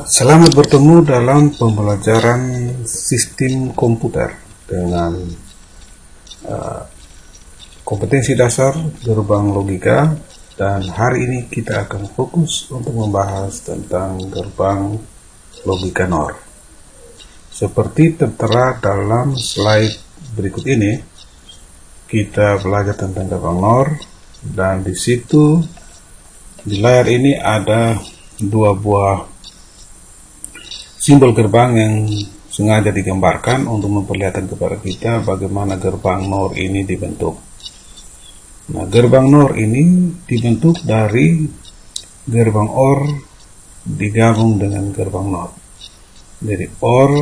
Selamat bertemu dalam pembelajaran sistem komputer dengan kompetensi dasar gerbang logika, dan hari ini kita akan fokus untuk membahas tentang gerbang logika NOR. Seperti tertera dalam slide berikut ini, kita belajar tentang gerbang NOR, dan di situ di layar ini ada dua buah simbol gerbang yang sengaja digambarkan untuk memperlihatkan kepada kita bagaimana gerbang NOR ini dibentuk. Nah, gerbang NOR ini dibentuk dari gerbang OR digabung dengan gerbang NOT. Jadi OR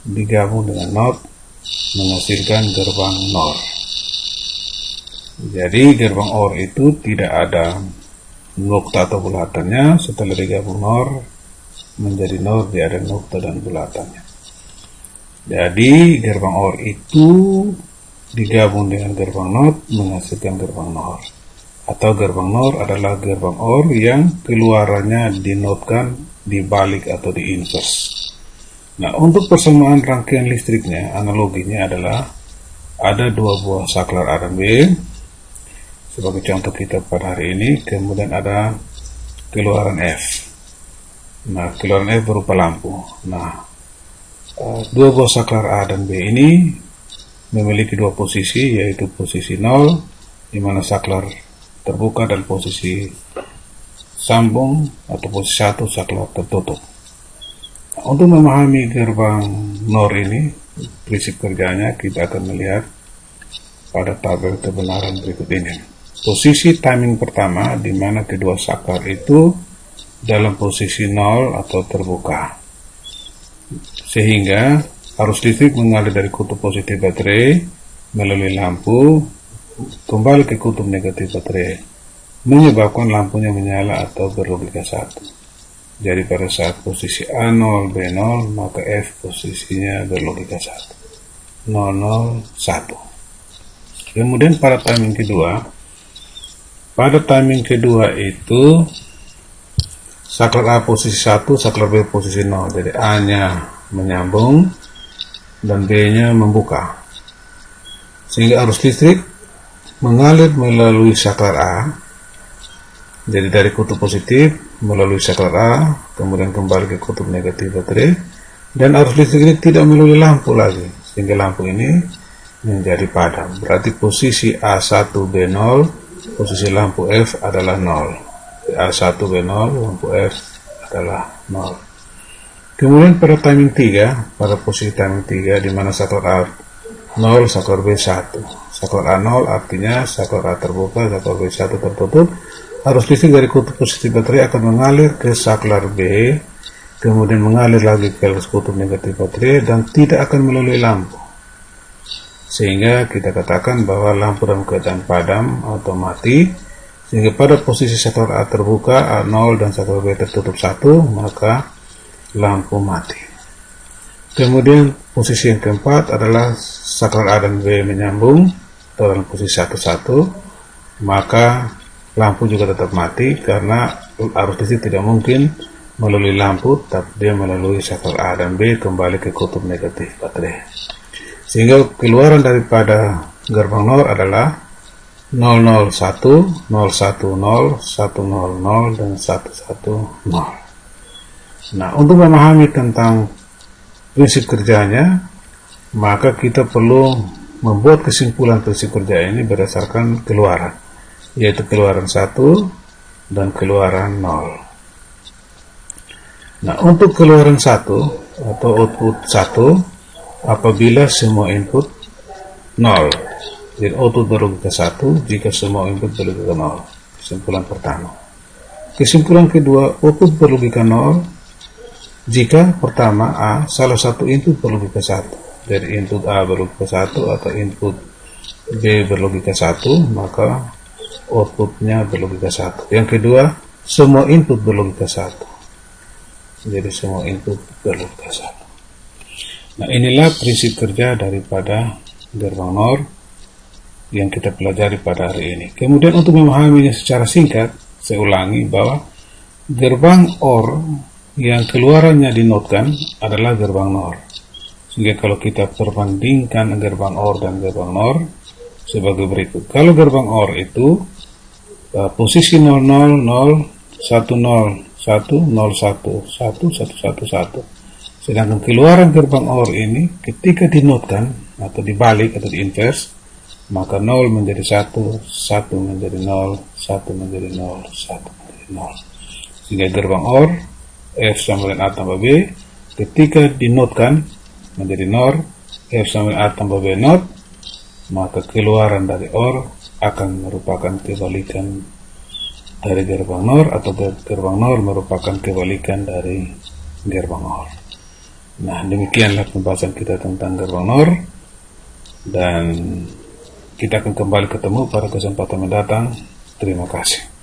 digabung dengan NOT menghasilkan gerbang NOR. Jadi gerbang OR itu tidak ada nokta atau bulatannya. Setelah digabung NOR menjadi NOR, dia ada nokta dan bulatannya. Jadi gerbang OR itu digabung dengan gerbang NOT menghasilkan gerbang NOR. Atau gerbang NOR adalah gerbang OR yang keluarannya dinotkan dibalik atau diinvers. Nah, untuk persamaan rangkaian listriknya, analoginya adalah ada dua buah saklar A dan B. Sebagai contoh kita pada hari ini, kemudian ada keluaran F. Nah, keluaran F berupa lampu. Nah, dua buah saklar A dan B ini memiliki dua posisi, yaitu posisi 0, di mana saklar terbuka, dan posisi sambung atau posisi 1, saklar tertutup. Nah, untuk memahami gerbang NOR ini, prinsip kerjanya kita akan melihat pada tabel kebenaran berikut ini. Posisi timing pertama, di mana kedua saklar itu dalam posisi 0 atau terbuka, sehingga arus listrik mengalir dari kutub positif baterai melalui lampu kembali ke kutub negatif baterai, menyebabkan lampunya menyala atau berlogika 1. Jadi pada saat posisi A0 B0, maka F posisinya berlogika 1, 00 1. Kemudian pada timing kedua itu saklar A posisi 1, saklar B posisi 0. Jadi A nya menyambung dan B nya membuka, sehingga arus listrik mengalir melalui saklar A. Jadi dari kutub positif melalui saklar A, kemudian kembali ke kutub negatif baterai, dan arus listrik ini tidak melalui lampu lagi, sehingga lampu ini menjadi padam. Berarti posisi A1 B0, posisi lampu F adalah 0. A1 B0, lampu F adalah 0. Kemudian pada timing 3, pada posisi timing 3, di mana saklar A 0, saklar B 1. Saklar A0 artinya saklar A terbuka, saklar B 1 tertutup. Arus listrik dari kutub positif baterai akan mengalir ke saklar B, kemudian mengalir lagi ke kutub negatif baterai, dan tidak akan melalui lampu. Sehingga kita katakan bahwa lampu dalam keadaan padam atau mati. Sehingga pada posisi saklar A terbuka, A0, dan saklar B tertutup 1, maka lampu mati. Kemudian posisi yang keempat adalah saklar A dan B menyambung dalam posisi 1-1, maka lampu juga tetap mati karena arus listrik tidak mungkin melalui lampu, tapi dia melalui saklar A dan B kembali ke kutub negatif baterai. Sehingga keluaran daripada gerbang NOR adalah 001, 010, 100, dan 110. Nah, untuk memahami tentang prinsip kerjanya, maka kita perlu membuat kesimpulan prinsip kerja ini berdasarkan keluaran, yaitu keluaran 1 dan keluaran 0. Nah, untuk keluaran 1 atau output 1, apabila semua input 0. Jadi output berlogika 1 jika semua input berlogika 0. Kesimpulan pertama. Kesimpulan kedua, output berlogika 0 jika pertama A salah satu input berlogika 1. Jadi input A berlogika 1 atau input B berlogika 1, maka outputnya berlogika 1. Yang kedua, semua input berlogika 1. Jadi semua input berlogika 1. Nah, inilah prinsip kerja daripada gerbang NOR yang kita pelajari pada hari ini. Kemudian untuk memahaminya secara singkat, saya ulangi bahwa gerbang OR yang keluarannya dinotkan adalah gerbang NOR. Sehingga kalau kita perbandingkan gerbang OR dan gerbang NOR sebagai berikut. Kalau gerbang OR itu posisi 00, 0, 10, 1, 01, 1111. Sedangkan keluaran gerbang OR ini ketika dinotkan atau dibalik atau diinverse, maka 0 menjadi 1, 1 menjadi 0, 1 menjadi 0, 1 menjadi 0. Sehingga gerbang OR F sama dengan A tambah B ketika dinotkan menjadi NOR, F sama dengan A tambah B NOT, maka keluaran dari OR akan merupakan kebalikan dari gerbang NOR, atau gerbang NOR merupakan kebalikan dari gerbang OR. Nah, demikianlah pembahasan kita tentang gerbang NOR, dan kita akan kembali ketemu pada kesempatan mendatang. Terima kasih.